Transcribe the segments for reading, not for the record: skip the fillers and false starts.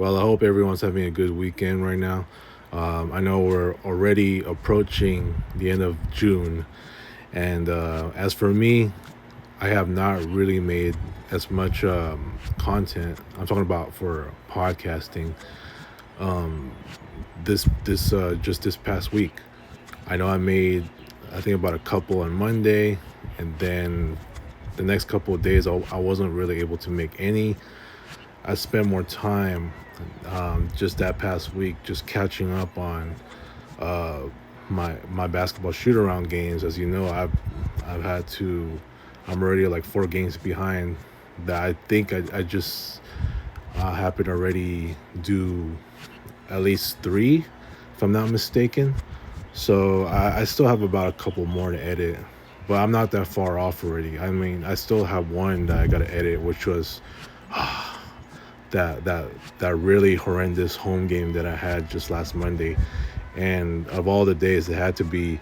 Well, I hope everyone's having a good weekend right now. I know we're already approaching the end of June, and as for me, I have not really made as much content. I'm talking about for podcasting. This just this past week, I know I made I think about a couple on Monday, and then the next couple of days I wasn't really able to make any. I spent more time just that past week just catching up on uh, my basketball shoot around games. As you know, I've had to. I'm already like 4 games behind. That I think I just happened to already do at least three, if I'm not mistaken. So I still have about a couple more to edit, but I'm not that far off already. I mean, I still have one that I got to edit, which was that that that really horrendous home game that I had just last Monday. And of all the days, it had to be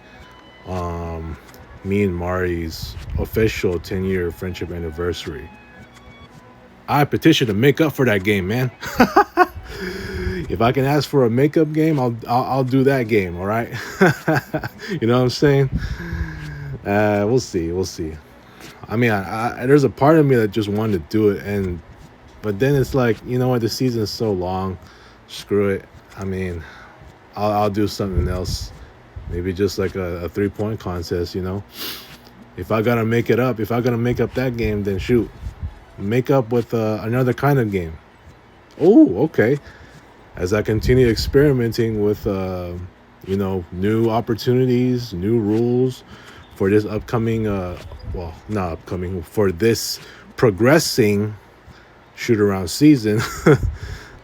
um, me and Mari's official 10-year friendship anniversary. I petitioned to make up for that game, man. If I can ask for a makeup game, I'll do that game. All right, you know what I'm saying? We'll see. We'll see. I mean, there's a part of me that just wanted to do it, and but then it's like, you know what? The season's so long. Screw it. I mean, I'll do something else. Maybe just like a 3 point contest. If I gotta make it up, if I gotta make up that game, then shoot, make up with another kind of game. Oh, okay. As I continue experimenting with, new opportunities, new rules for this upcoming, well, not upcoming, for this progressing shoot around season,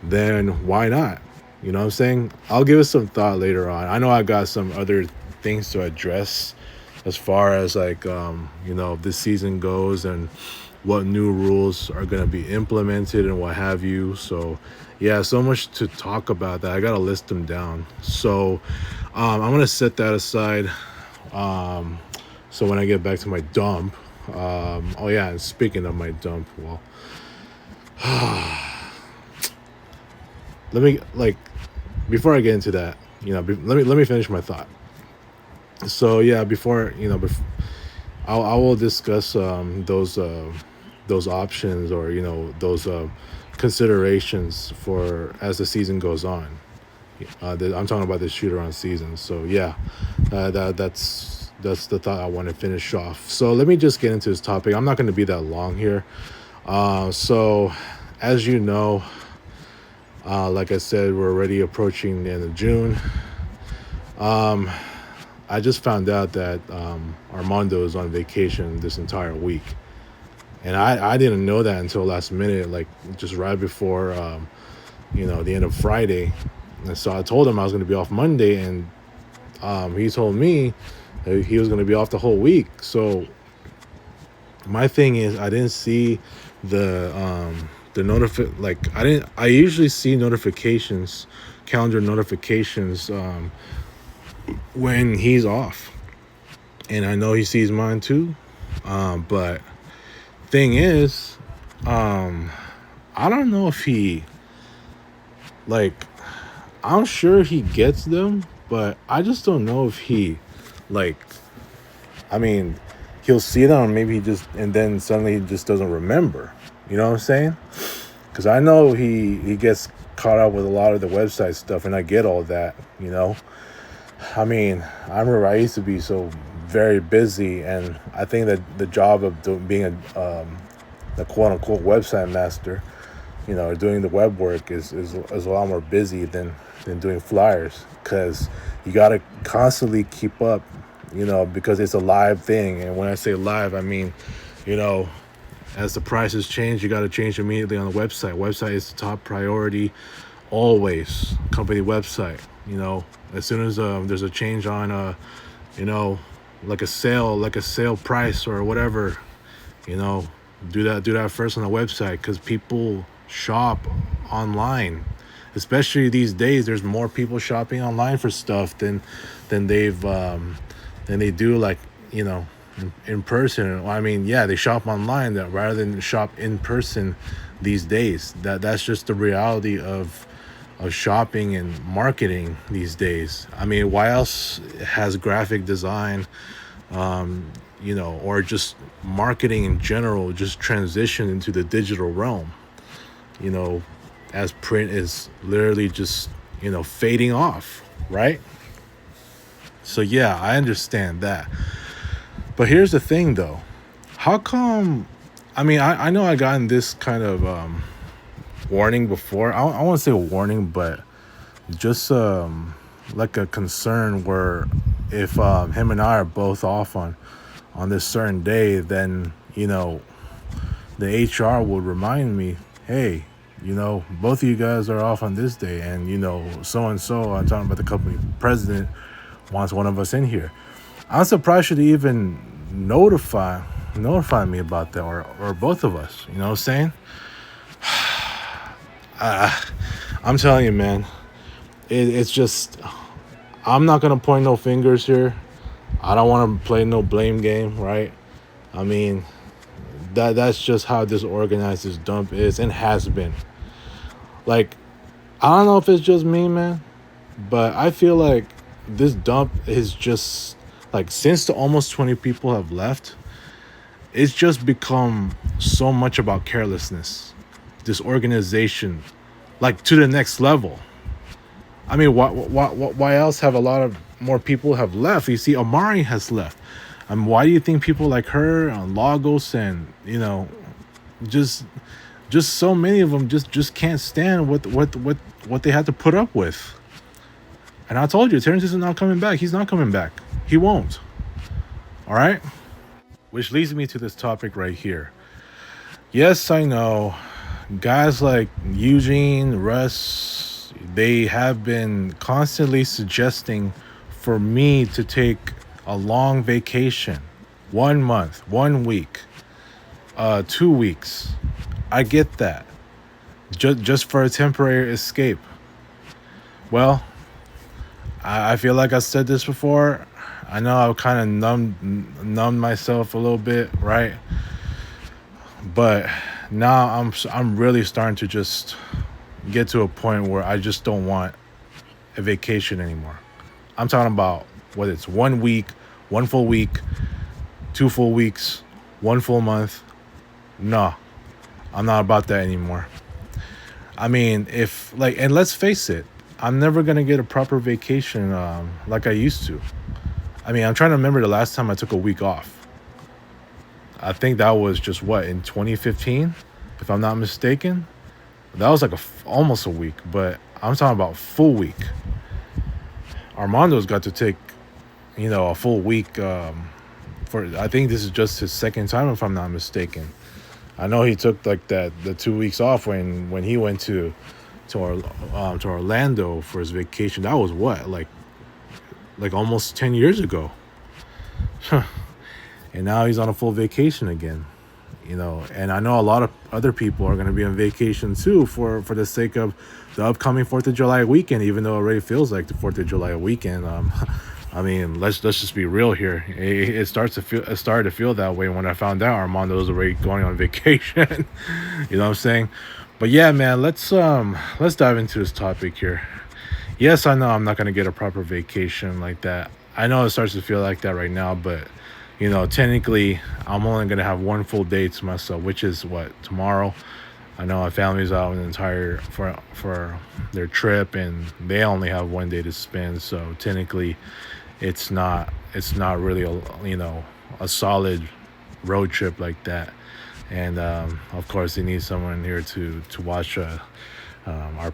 then why not? You know what I'm saying? I'll give it some thought later on. I know I got some other things to address as far as like this season goes and what new rules are going to be implemented and what have you. So yeah, so much to talk about that I gotta list them down. So I'm gonna set that aside. So when I get back to my dump, oh yeah, and speaking of my dump, well, let me like before I get into that, let me finish my thought. So yeah, I will discuss those options, or those considerations for as the season goes on. I'm talking about the shoot around season. So yeah, that's the thought I want to finish off. So let me just get into this topic. I'm not going to be that long here. So as you know, like I said, we're already approaching the end of June. I just found out that Armando is on vacation this entire week. And I didn't know that until last minute, like just right before, the end of Friday. And so I told him I was going to be off Monday, and he told me that he was going to be off the whole week. So my thing is, I didn't see I usually see notifications, calendar notifications, when he's off, and I know he sees mine too. But thing is, I don't know if he like. I'm sure he gets them, but I just don't know if he like. I mean, he'll see them, or maybe he just, and then suddenly he just doesn't remember. You know what I'm saying? Because I know he gets caught up with a lot of the website stuff, and I get all that. I mean, I remember I used to be so very busy, and I think that the job of being the quote unquote website master, doing the web work is a lot more busy than doing flyers, because you got to constantly keep up, because it's a live thing. And when I say live, I mean, as the prices change, you got to change immediately on the website. Website is the top priority always. Company website, as soon as there's a change on like a sale price or whatever, do that first on the website, because people shop online. Especially these days, there's more people shopping online for stuff than they do, like, in person. I mean, yeah, they shop online, that rather than shop in person. these days. That's just the reality of shopping and marketing these days. I mean, why else has graphic design, or just marketing in general just transition into the digital realm, you know, as print is literally just, fading off, right? So yeah, I understand that. But here's the thing though. How come I mean, I know I gotten this kind of warning before. I want to say a warning, but just like a concern where if him and I are both off on this certain day, then the HR would remind me, hey, both of you guys are off on this day, and so and so. I'm talking about the company president wants one of us in here. I'm surprised she'd even notify me about that, or both of us. You know what I'm saying? I'm telling you, man. It's just I'm not gonna point no fingers here. I don't want to play no blame game, right? I mean, that's just how disorganized this dump is and has been. Like, I don't know if it's just me, man, but I feel like this dump is just like since the almost 20 people have left, it's just become so much about carelessness, disorganization, like to the next level. I mean, why else have a lot of more people have left? You see, Amari has left. Why do you think people like her, Lagos, and just just so many of them just can't stand what they had to put up with? And I told you, Terrence is not coming back. He's not coming back. He won't. All right. Which leads me to this topic right here. Yes, I know. Guys like Eugene, Russ, they have been constantly suggesting for me to take a long vacation. 1 month, 1 week, 2 weeks. I get that. Just for a temporary escape. Well, I feel like I said this before. I know I've kind of numbed myself a little bit, right? But now I'm really starting to just get to a point where I just don't want a vacation anymore. I'm talking about whether it's 1 week, 1 full week, 2 full weeks, 1 full month. No, I'm not about that anymore. I mean, if like, and let's face it, I'm never gonna get a proper vacation like I used to. I mean, I'm trying to remember the last time I took a week off. I think that was just what, in 2015, if I'm not mistaken. That was like almost a week, but I'm talking about full week. Armando's got to take, a full week. For I think this is just his second time, if I'm not mistaken. I know he took like the 2 weeks off when he went to Orlando for his vacation. That was what, like almost 10 years ago. And now he's on a full vacation again. And I know a lot of other people are going to be on vacation too for the sake of the upcoming 4th of July weekend, even though it already feels like the 4th of July weekend. I mean, let's just be real here. It started to feel that way when I found out Armando was already going on vacation. You know what I'm saying? But yeah, man, let's dive into this topic here. Yes, I know I'm not gonna get a proper vacation like that. I know it starts to feel like that right now, but technically, I'm only gonna have 1 full day to myself, which is what, tomorrow. I know my family's out an entire for their trip, and they only have 1 day to spend. So technically, it's not really a solid road trip like that. And of course, they need someone here to watch our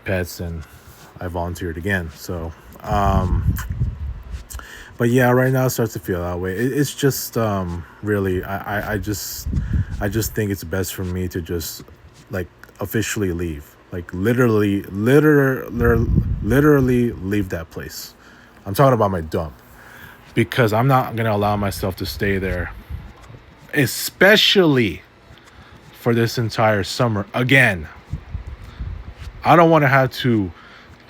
pets, and I volunteered again. So, but yeah, right now it starts to feel that way. It's just really, I just think it's best for me to just like officially leave, like literally leave that place. I'm talking about my dump, because I'm not gonna allow myself to stay there, especially for this entire summer again. I don't want to have to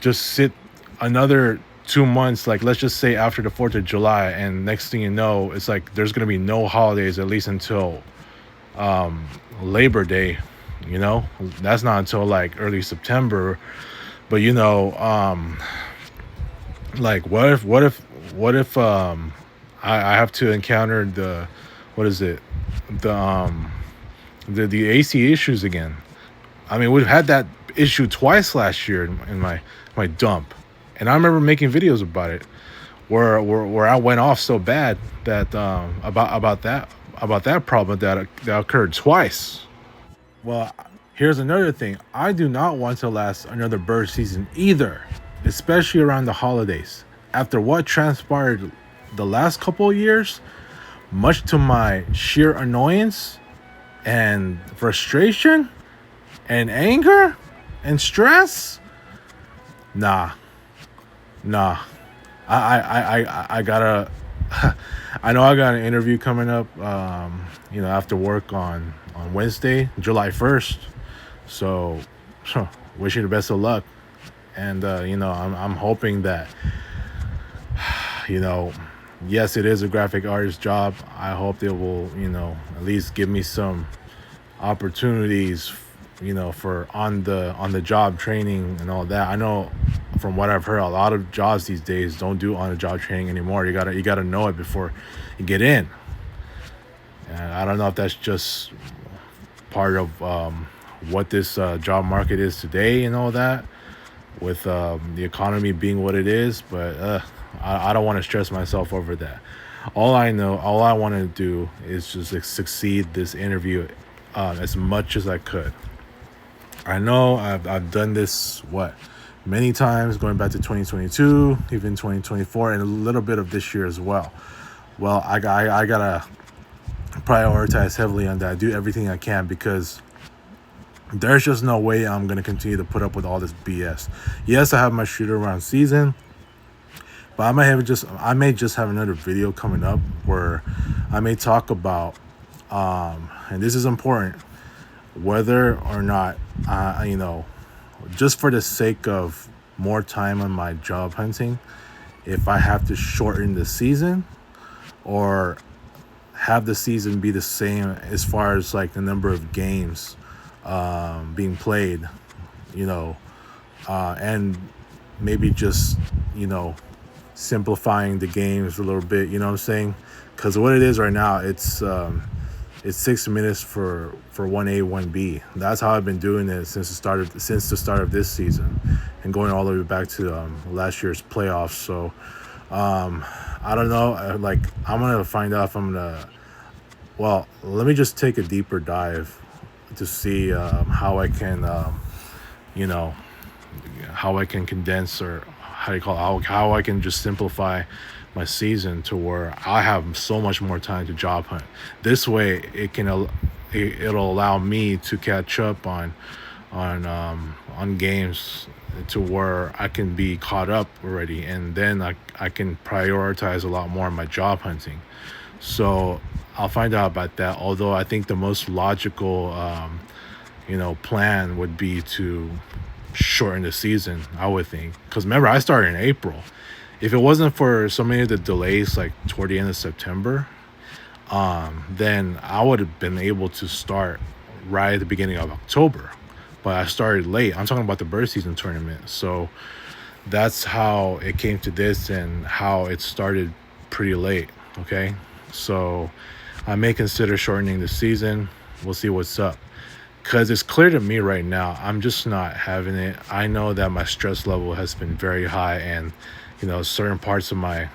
just sit another 2 months, like let's just say after the 4th of July, and next thing you know, it's like there's going to be no holidays at least until Labor Day, You know, that's not until like early September. But like what if I have to encounter the what is it the the AC issues again. I mean, we've had that issue twice last year in my dump, and I remember making videos about it where I went off so bad that about that problem that occurred twice. Well, here's another thing. I do not want to last another bird season either, especially around the holidays. After what transpired the last couple of years, much to my sheer annoyance and frustration and anger and stress, nah, nah. I gotta. I know I got an interview coming up. After work on Wednesday, July 1st. So, wish you the best of luck. And I'm hoping that you know, yes, it is a graphic artist job. I hope they will at least give me some opportunities for on the job training and all that. I know from what I've heard, a lot of jobs these days don't do on the job training anymore. You gotta know it before you get in. And I don't know if that's just part of what this job market is today and all that, with the economy being what it is. But I don't want to stress myself over that. All I want to do is just succeed this interview as much as I could. I know I've done this many times, going back to 2022, even 2024, and a little bit of this year as well. Well, I gotta prioritize heavily on that. Do everything I can, because there's just no way I'm gonna continue to put up with all this BS. Yes, I have my shoot around season, but I may just have another video coming up where I may talk about and this is important, whether or not just for the sake of more time on my job hunting, if I have to shorten the season or have the season be the same as far as like the number of games being played, and maybe just simplifying the games a little bit. You know what I'm saying? Because what it is right now, it's 6 minutes for 1A 1B. That's how I've been doing it since the start of this season, and going all the way back to last year's playoffs. So I don't know. I'm gonna find out if I'm gonna. Well, let me just take a deeper dive to see how I can, you know, how I can condense, or how do you call it, how I can just simplify my season to where I have so much more time to job hunt. This way, it'll allow me to catch up on games to where I can be caught up already, and then I can prioritize a lot more on my job hunting. So I'll find out about that. Although I think the most logical, plan would be to shorten the season. I would think, because remember, I started in April. If it wasn't for so many of the delays, like toward the end of September, then I would have been able to start right at the beginning of October. But I started late. I'm talking about the bird season tournament. So that's how it came to this, and how it started pretty late. Okay. So I may consider shortening the season. We'll see what's up. Because it's clear to me right now, I'm just not having it. I know that my stress level has been very high, and certain parts of my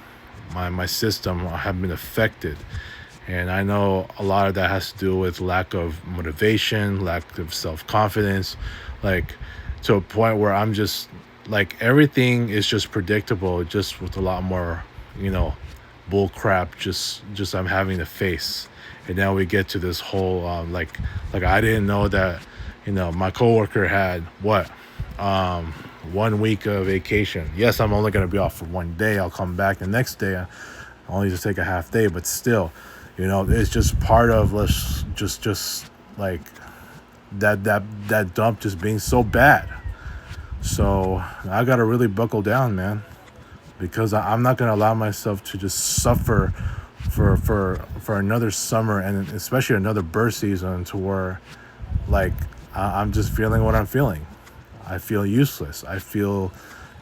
system have been affected. And I know a lot of that has to do with lack of motivation, lack of self-confidence, like to a point where I'm just like, everything is just predictable, just with a lot more, bull crap, just I'm having to face. And now we get to this whole like I didn't know that my coworker had 1 week of vacation. Yes, I'm only going to be off for one day. I'll come back the next day. I only just take a half day, but still, it's just part of, let's just like that dump just being so bad. So I got to really buckle down, man, because I'm not going to allow myself to just suffer for another summer, and especially another bird season, to where like I'm just feeling what I'm feeling. I feel useless. I feel,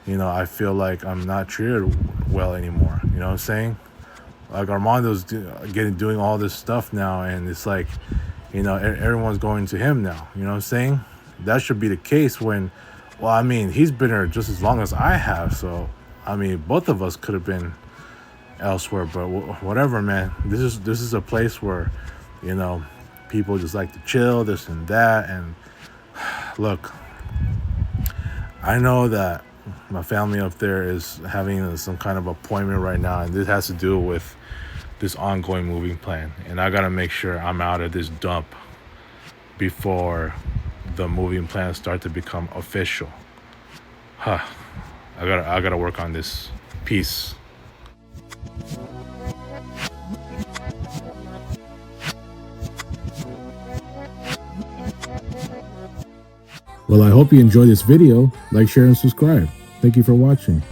I feel like I'm not treated well anymore. You know what I'm saying? Like Armando's doing all this stuff now, and it's like, everyone's going to him now. You know what I'm saying? That should be the case when, well, I mean, he's been here just as long as I have. So, I mean, both of us could have been elsewhere, but whatever, man. This is a place where, you know, people just like to chill, this and that. And look, I know that my family up there is having some kind of appointment right now, and this has to do with this ongoing moving plan. And I gotta make sure I'm out of this dump before the moving plans start to become official. Huh. I gotta work on this. Peace. Well, I hope you enjoyed this video. Like, share, and subscribe. Thank you for watching.